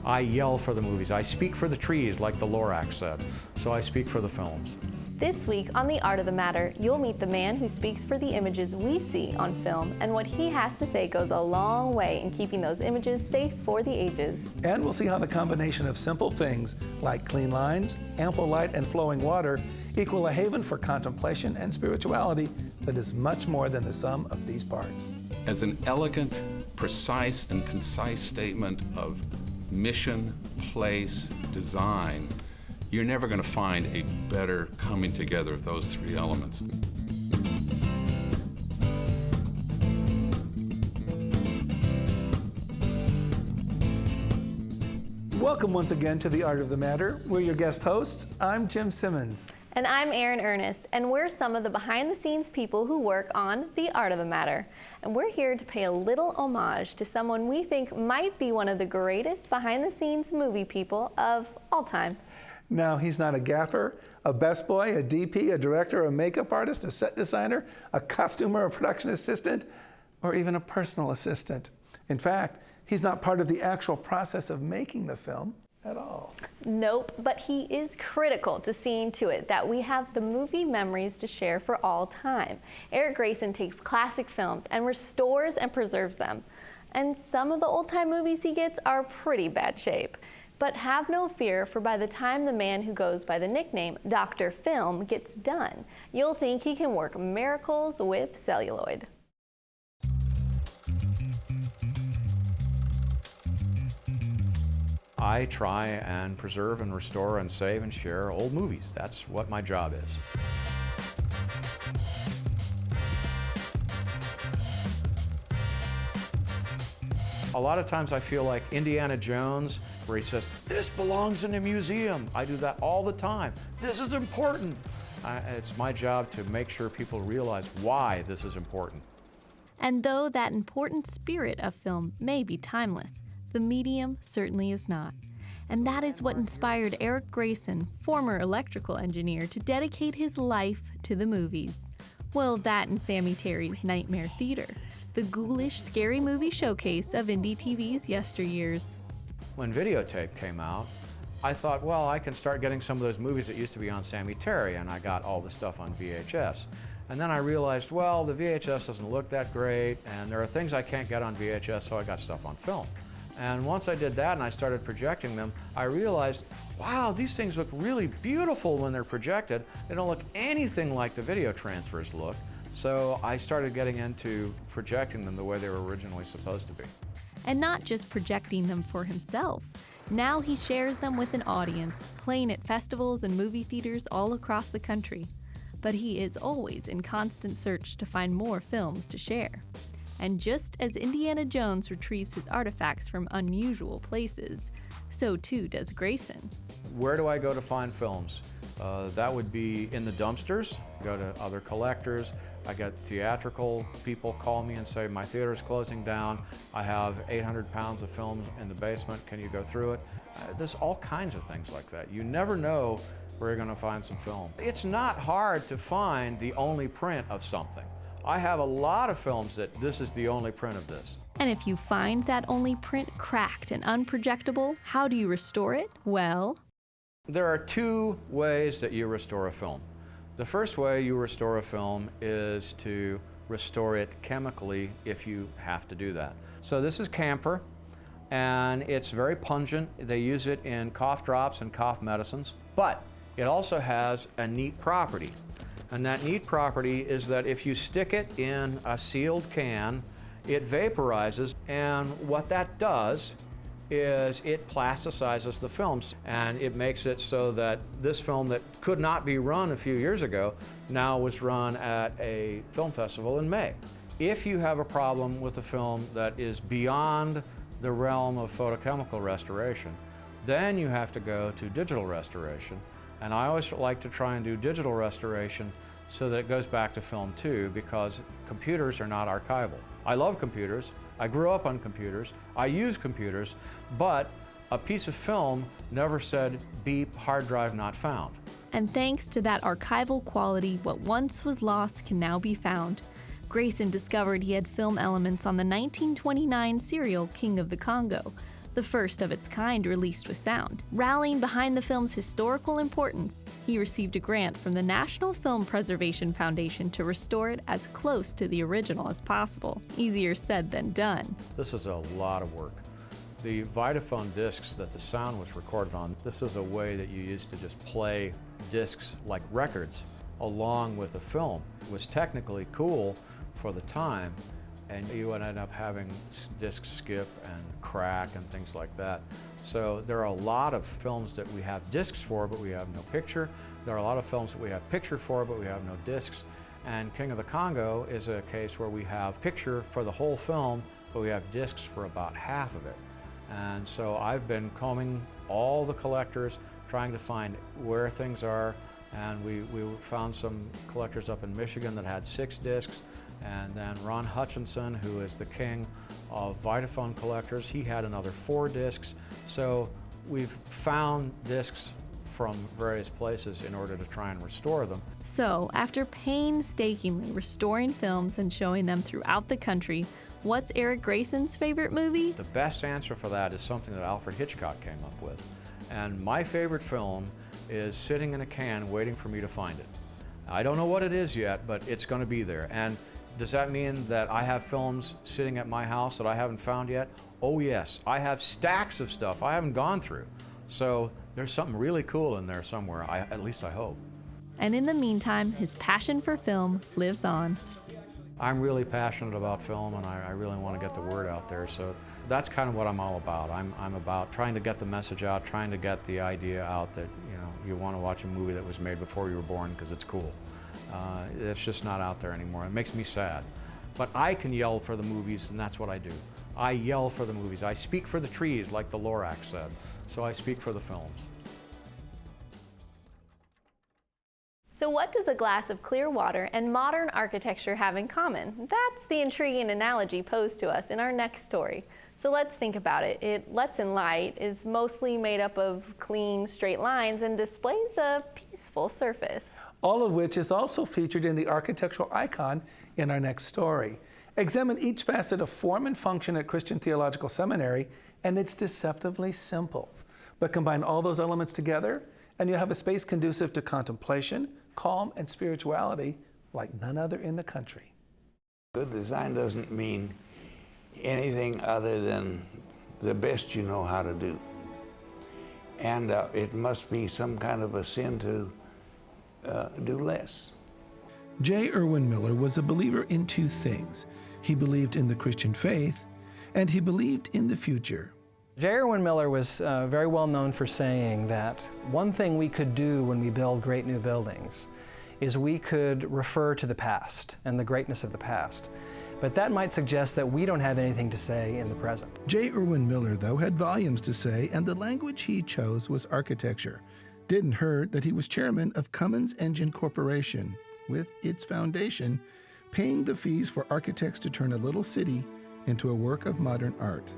I yell for the movies. I speak for the trees, like the Lorax said. So I speak for the films. This week on The Art of the Matter, you'll meet the man who speaks for the images we see on film, and what he has to say goes a long way in keeping those images safe for the ages. And we'll see how the combination of simple things like clean lines, ample light, and flowing water equal a haven for contemplation and spirituality that is much more than the sum of these parts. As an elegant, precise, and concise statement of mission, place, design, you're never going to find a better coming together of those three elements. Welcome once again to The Art of the Matter. We're your guest hosts. I'm Jim Simmons. And I'm Erin, Earnest, and we're some of the behind-the-scenes people who work on The Art of the Matter. And we're here to pay a little homage to someone we think might be one of the greatest behind-the-scenes movie people of all time. Now, he's not a gaffer, a best boy, a DP, a director, a makeup artist, a set designer, a costumer, a production assistant, or even a personal assistant. In fact, he's not part of the actual process of making the film at all. Nope, but he is critical to seeing to it that we have the movie memories to share for all time. Eric Grayson takes classic films and restores and preserves them. And some of the old-time movies he gets are pretty bad shape. But have no fear, for by the time the man who goes by the nickname Dr. Film gets done, you'll think he can work miracles with celluloid. I try and preserve and restore and save and share old movies. That's what my job is. A lot of times I feel like Indiana Jones, where he says, "This belongs in a museum." I do that all the time. This is important. It's my job to make sure people realize why this is important. And though that important spirit of film may be timeless, the medium certainly is not. And that is what inspired Eric Grayson, former electrical engineer, to dedicate his life to the movies. Well, that and Sammy Terry's Nightmare Theater, the ghoulish, scary movie showcase of indie TV's yesteryears. When videotape came out, I thought, well, I can start getting some of those movies that used to be on Sammy Terry, and I got all the stuff on VHS. And then I realized, well, the VHS doesn't look that great, and there are things I can't get on VHS, so I got stuff on film. And once I did that and I started projecting them, I realized, wow, these things look really beautiful when they're projected. They don't look anything like the video transfers look. So I started getting into projecting them the way they were originally supposed to be. And not just projecting them for himself. Now he shares them with an audience, playing at festivals and movie theaters all across the country. But he is always in constant search to find more films to share. And just as Indiana Jones retrieves his artifacts from unusual places, so too does Grayson. Where do I go to find films? That would be in the dumpsters, go to other collectors. I get theatrical people call me and say, my theater's closing down. I have 800 pounds of film in the basement. Can you go through it? There's all kinds of things like that. You never know where you're going to find some film. It's not hard to find the only print of something. I have a lot of films that this is the only print of this. And if you find that only print cracked and unprojectable, how do you restore it? Well, there are two ways that you restore a film. The first way you restore a film is to restore it chemically if you have to do that. So this is camphor, and it's very pungent. They use it in cough drops and cough medicines, but it also has a neat property. And that neat property is that if you stick it in a sealed can, it vaporizes, and what that does is it plasticizes the films, and it makes it so that this film that could not be run a few years ago now was run at a film festival in May. If you have a problem with a film that is beyond the realm of photochemical restoration, then you have to go to digital restoration. And I always like to try and do digital restoration so that it goes back to film too, because computers are not archival. I love computers. I grew up on computers. I use computers, but a piece of film never said, beep, hard drive not found. And thanks to that archival quality, what once was lost can now be found. Grayson discovered he had film elements on the 1929 serial King of the Congo, the first of its kind released with sound. Rallying behind the film's historical importance, he received a grant from the National Film Preservation Foundation to restore it as close to the original as possible. Easier said than done. This is a lot of work. The Vitaphone discs that the sound was recorded on, this is a way that you used to just play discs like records along with a film. It was technically cool for the time, and you would end up having discs skip and crack and things like that. So there are a lot of films that we have discs for, but we have no picture. There are a lot of films that we have picture for, but we have no discs. And King of the Congo is a case where we have picture for the whole film, but we have discs for about half of it. And so I've been combing all the collectors, trying to find where things are, and we found some collectors up in Michigan that had 6 discs, and then Ron Hutchinson, who is the king of Vitaphone collectors, he had another 4 discs. So we've found discs from various places in order to try and restore them. So, after painstakingly restoring films and showing them throughout the country, what's Eric Grayson's favorite movie? The best answer for that is something that Alfred Hitchcock came up with. And my favorite film is sitting in a can waiting for me to find it. I don't know what it is yet, but it's going to be there. And does that mean that I have films sitting at my house that I haven't found yet? Oh yes, I have stacks of stuff I haven't gone through. So there's something really cool in there somewhere, at least I hope. And in the meantime, his passion for film lives on. I'm really passionate about film, and I really want to get the word out there. So that's kind of what I'm all about. I'm about trying to get the message out, trying to get the idea out that you want to watch a movie that was made before you were born because it's cool. It's just not out there anymore. It makes me sad. But I can yell for the movies, and that's what I do. I yell for the movies. I speak for the trees, like the Lorax said. So I speak for the films. So what does a glass of clear water and modern architecture have in common? That's the intriguing analogy posed to us in our next story. So let's think about it. It lets in light, is mostly made up of clean, straight lines, and displays a peaceful surface. All of which is also featured in the architectural icon in our next story. Examine each facet of form and function at Christian Theological Seminary, and it's deceptively simple. But combine all those elements together, and you'll have a space conducive to contemplation, calm, and spirituality like none other in the country. Good design doesn't mean anything other than the best you know how to do. And it must be some kind of a sin to do less. J. Erwin Miller was a believer in 2 things. He believed in the Christian faith, and he believed in the future. J. Erwin Miller was very well known for saying that one thing we could do when we build great new buildings is we could refer to the past and the greatness of the past. But that might suggest that we don't have anything to say in the present. J. Erwin Miller, though, had volumes to say, and the language he chose was architecture. Didn't hurt that he was chairman of Cummins Engine Corporation, with its foundation paying the fees for architects to turn a little city into a work of modern art.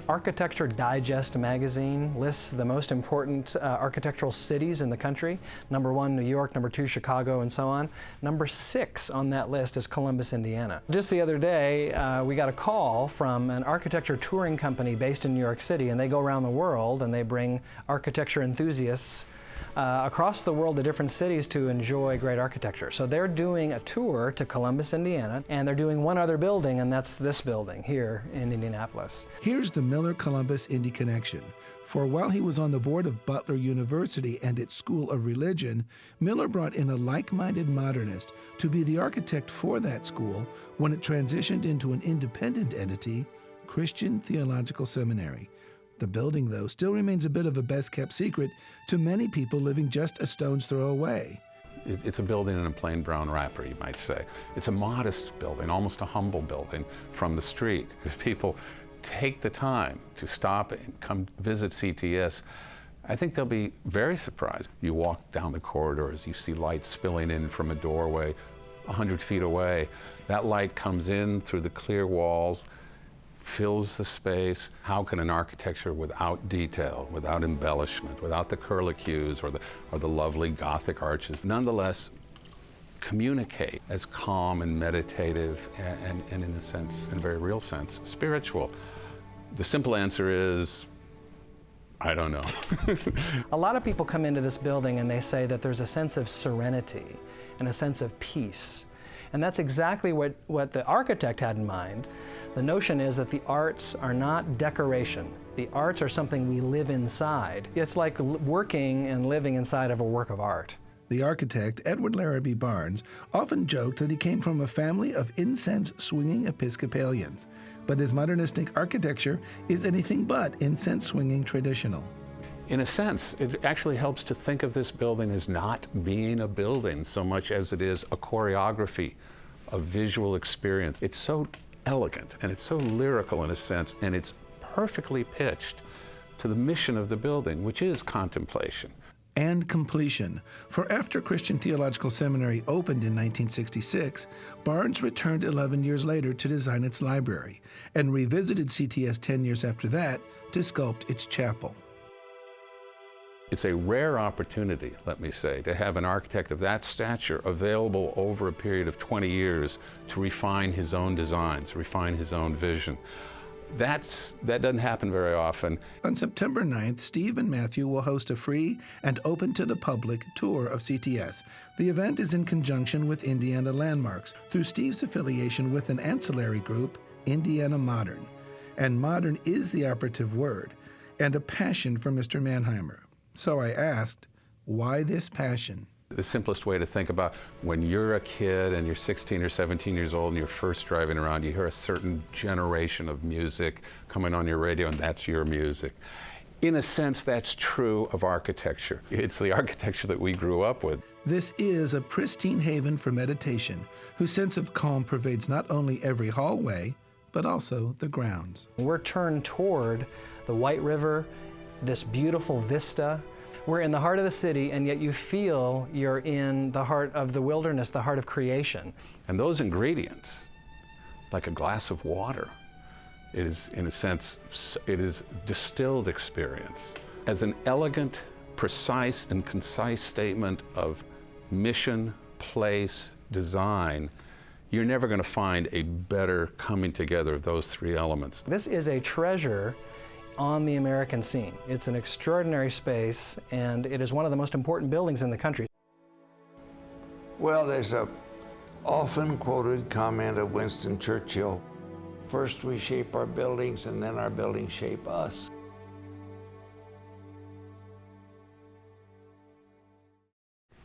Architecture Digest magazine lists the most important architectural cities in the country. Number 1, New York, number 2, Chicago, and so on. Number 6 on that list is Columbus, Indiana. Just the other day, we got a call from an architecture touring company based in New York City, and they go around the world and they bring architecture enthusiasts across the world to different cities to enjoy great architecture. So they're doing a tour to Columbus, Indiana, and they're doing one other building, and that's this building here in Indianapolis. Here's the Miller-Columbus-Indy connection. For while he was on the board of Butler University and its School of Religion, Miller brought in a like-minded modernist to be the architect for that school when it transitioned into an independent entity, Christian Theological Seminary. The building, though, still remains a bit of a best-kept secret to many people living just a stone's throw away. It's a building in a plain brown wrapper, you might say. It's a modest building, almost a humble building from the street. If people take the time to stop and come visit CTS, I think they'll be very surprised. You walk down the corridors, you see light spilling in from a doorway 100 feet away. That light comes in through the clear walls, fills the space. How can an architecture without detail, without embellishment, without the curlicues or the lovely Gothic arches, nonetheless communicate as calm and meditative and in a sense, in a very real sense, spiritual? The simple answer is I don't know. A lot of people come into this building and they say that there's a sense of serenity and a sense of peace. And that's exactly what the architect had in mind. The notion is that the arts are not decoration. The arts are something we live inside. It's like working and living inside of a work of art. The architect, Edward Larrabee Barnes, often joked that he came from a family of incense-swinging Episcopalians, but his modernistic architecture is anything but incense-swinging traditional. In a sense, it actually helps to think of this building as not being a building so much as it is a choreography, a visual experience. It's so elegant and it's so lyrical in a sense, and it's perfectly pitched to the mission of the building, which is contemplation. And completion. For after Christian Theological Seminary opened in 1966, Barnes returned 11 years later to design its library and revisited CTS 10 years after that to sculpt its chapel. It's a rare opportunity, let me say, to have an architect of that stature available over a period of 20 years to refine his own designs, refine his own vision. That doesn't happen very often. On September 9th, Steve and Matthew will host a free and open to the public tour of CTS. The event is in conjunction with Indiana Landmarks through Steve's affiliation with an ancillary group, Indiana Modern. And modern is the operative word, and a passion for Mr. Mannheimer. So I asked, why this passion? The simplest way to think about when you're a kid and you're 16 or 17 years old and you're first driving around, you hear a certain generation of music coming on your radio, and that's your music. In a sense, that's true of architecture. It's the architecture that we grew up with. This is a pristine haven for meditation, whose sense of calm pervades not only every hallway, but also the grounds. We're turned toward the White River, this beautiful vista. We're in the heart of the city, and yet you feel you're in the heart of the wilderness, the heart of creation. And those ingredients, like a glass of water, it is, in a sense, it is distilled experience. As an elegant, precise, and concise statement of mission, place, design, you're never going to find a better coming together of those three elements. This is a treasure on the American scene. It's an extraordinary space, and it is one of the most important buildings in the country. Well, there's a often quoted comment of Winston Churchill, first we shape our buildings and then our buildings shape us.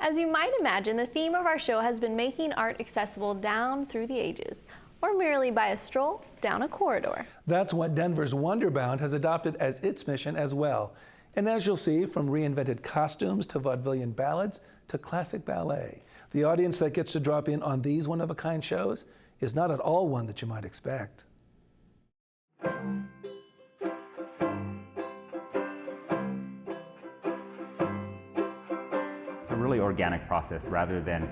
As you might imagine, the theme of our show has been making art accessible down through the ages, or merely by a stroll down a corridor. That's what Denver's Wonderbound has adopted as its mission as well. And as you'll see, from reinvented costumes to vaudevillian ballads to classic ballet, the audience that gets to drop in on these one-of-a-kind shows is not at all one that you might expect. A really organic process rather than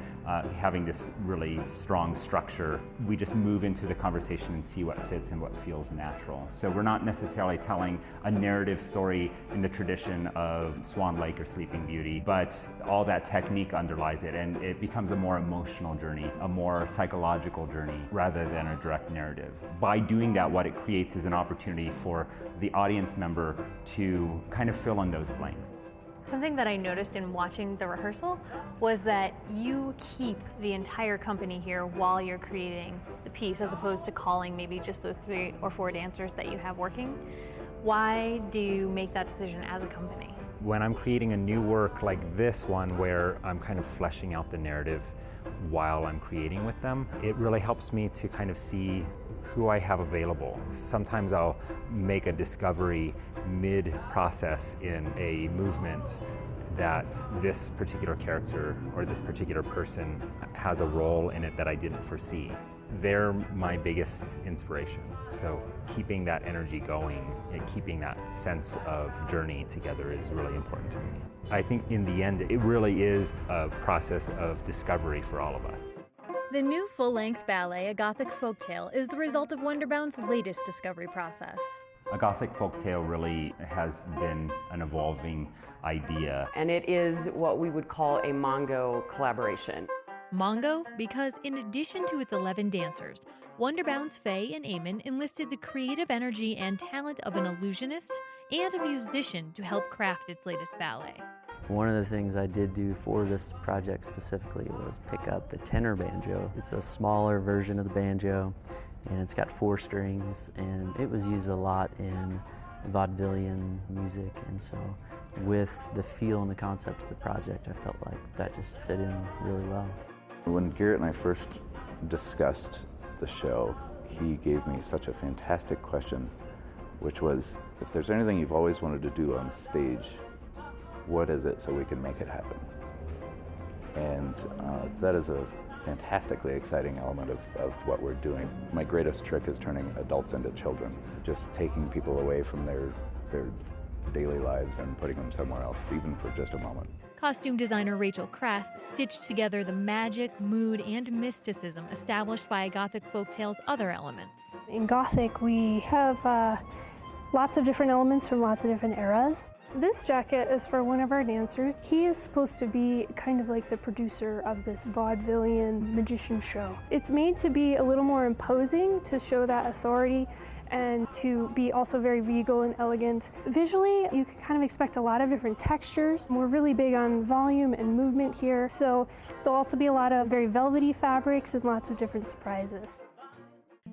having this really strong structure. We just move into the conversation and see what fits and what feels natural. So we're not necessarily telling a narrative story in the tradition of Swan Lake or Sleeping Beauty, but all that technique underlies it, and it becomes a more emotional journey, a more psychological journey rather than a direct narrative. By doing that, what it creates is an opportunity for the audience member to kind of fill in those blanks. Something that I noticed in watching the rehearsal was that you keep the entire company here while you're creating the piece, as opposed to calling maybe just those 3 or 4 dancers that you have working. Why do you make that decision as a company? When I'm creating a new work like this one, where I'm kind of fleshing out the narrative while I'm creating with them, it really helps me to kind of see who I have available. Sometimes I'll make a discovery mid-process in a movement that this particular character or this particular person has a role in it that I didn't foresee. They're my biggest inspiration. So keeping that energy going and keeping that sense of journey together is really important to me. I think in the end, it really is a process of discovery for all of us. The new full-length ballet, A Gothic Folktale, is the result of Wonderbound's latest discovery process. A Gothic folktale really has been an evolving idea. And it is what we would call a Mongo collaboration. Mongo because, in addition to its 11 dancers, Wonderbound's Faye and Eamon enlisted the creative energy and talent of an illusionist and a musician to help craft its latest ballet. One of the things I did do for this project specifically was pick up the tenor banjo. It's a smaller version of the banjo, and it's got 4 strings, and it was used a lot in vaudevillian music, and so with the feel and the concept of the project, I felt like that just fit in really well. When Garrett and I first discussed the show, he gave me such a fantastic question, which was, if there's anything you've always wanted to do on stage, what is it so we can make it happen? And that is a fantastically exciting element of what we're doing. My greatest trick is turning adults into children, just taking people away from their daily lives and putting them somewhere else, even for just a moment. Costume designer Rachel Krass stitched together the magic, mood, and mysticism established by Gothic folktale's other elements. In Gothic, we have lots of different elements from lots of different eras. This jacket is for one of our dancers. He is supposed to be kind of like the producer of this vaudevillian magician show. It's made to be a little more imposing, to show that authority, and to be also very regal and elegant. Visually, you can kind of expect a lot of different textures. We're really big on volume and movement here, so there'll also be a lot of very velvety fabrics and lots of different surprises.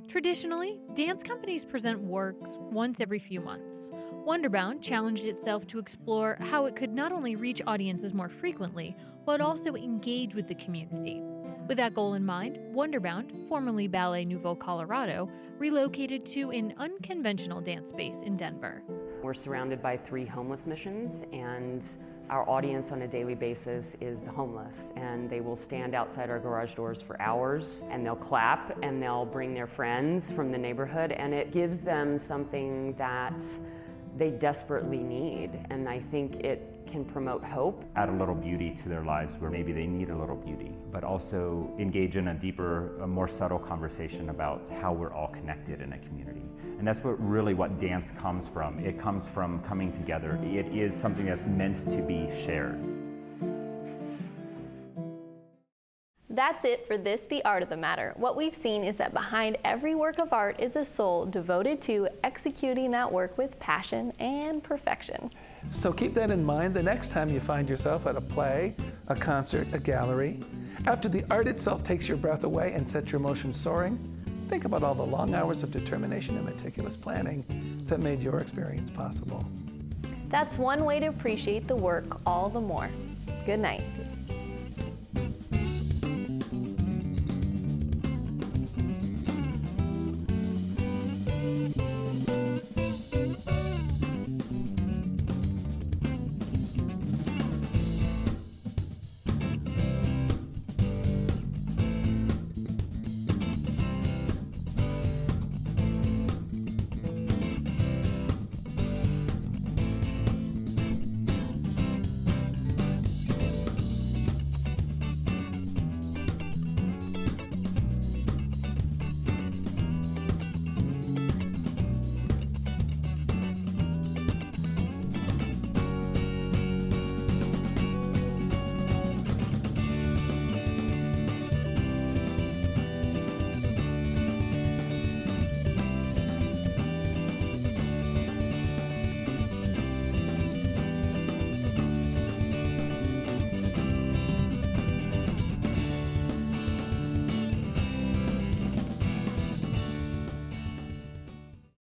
Traditionally, dance companies present works once every few months. Wonderbound challenged itself to explore how it could not only reach audiences more frequently, but also engage with the community. With that goal in mind, Wonderbound, formerly Ballet Nouveau Colorado, relocated to an unconventional dance space in Denver. We're surrounded by 3 homeless missions, and our audience on a daily basis is the homeless, and they will stand outside our garage doors for hours, and they'll clap, and they'll bring their friends from the neighborhood, and it gives them something that they desperately need, and I think it can promote hope. Add a little beauty to their lives where maybe they need a little beauty, but also engage in a deeper, a more subtle conversation about how we're all connected in a community. And that's what dance comes from. It comes from coming together. It is something that's meant to be shared. That's it for this, The Art of the Matter. What we've seen is that behind every work of art is a soul devoted to executing that work with passion and perfection. So keep that in mind the next time you find yourself at a play, a concert, a gallery. After the art itself takes your breath away and sets your emotions soaring, think about all the long hours of determination and meticulous planning that made your experience possible. That's one way to appreciate the work all the more. Good night.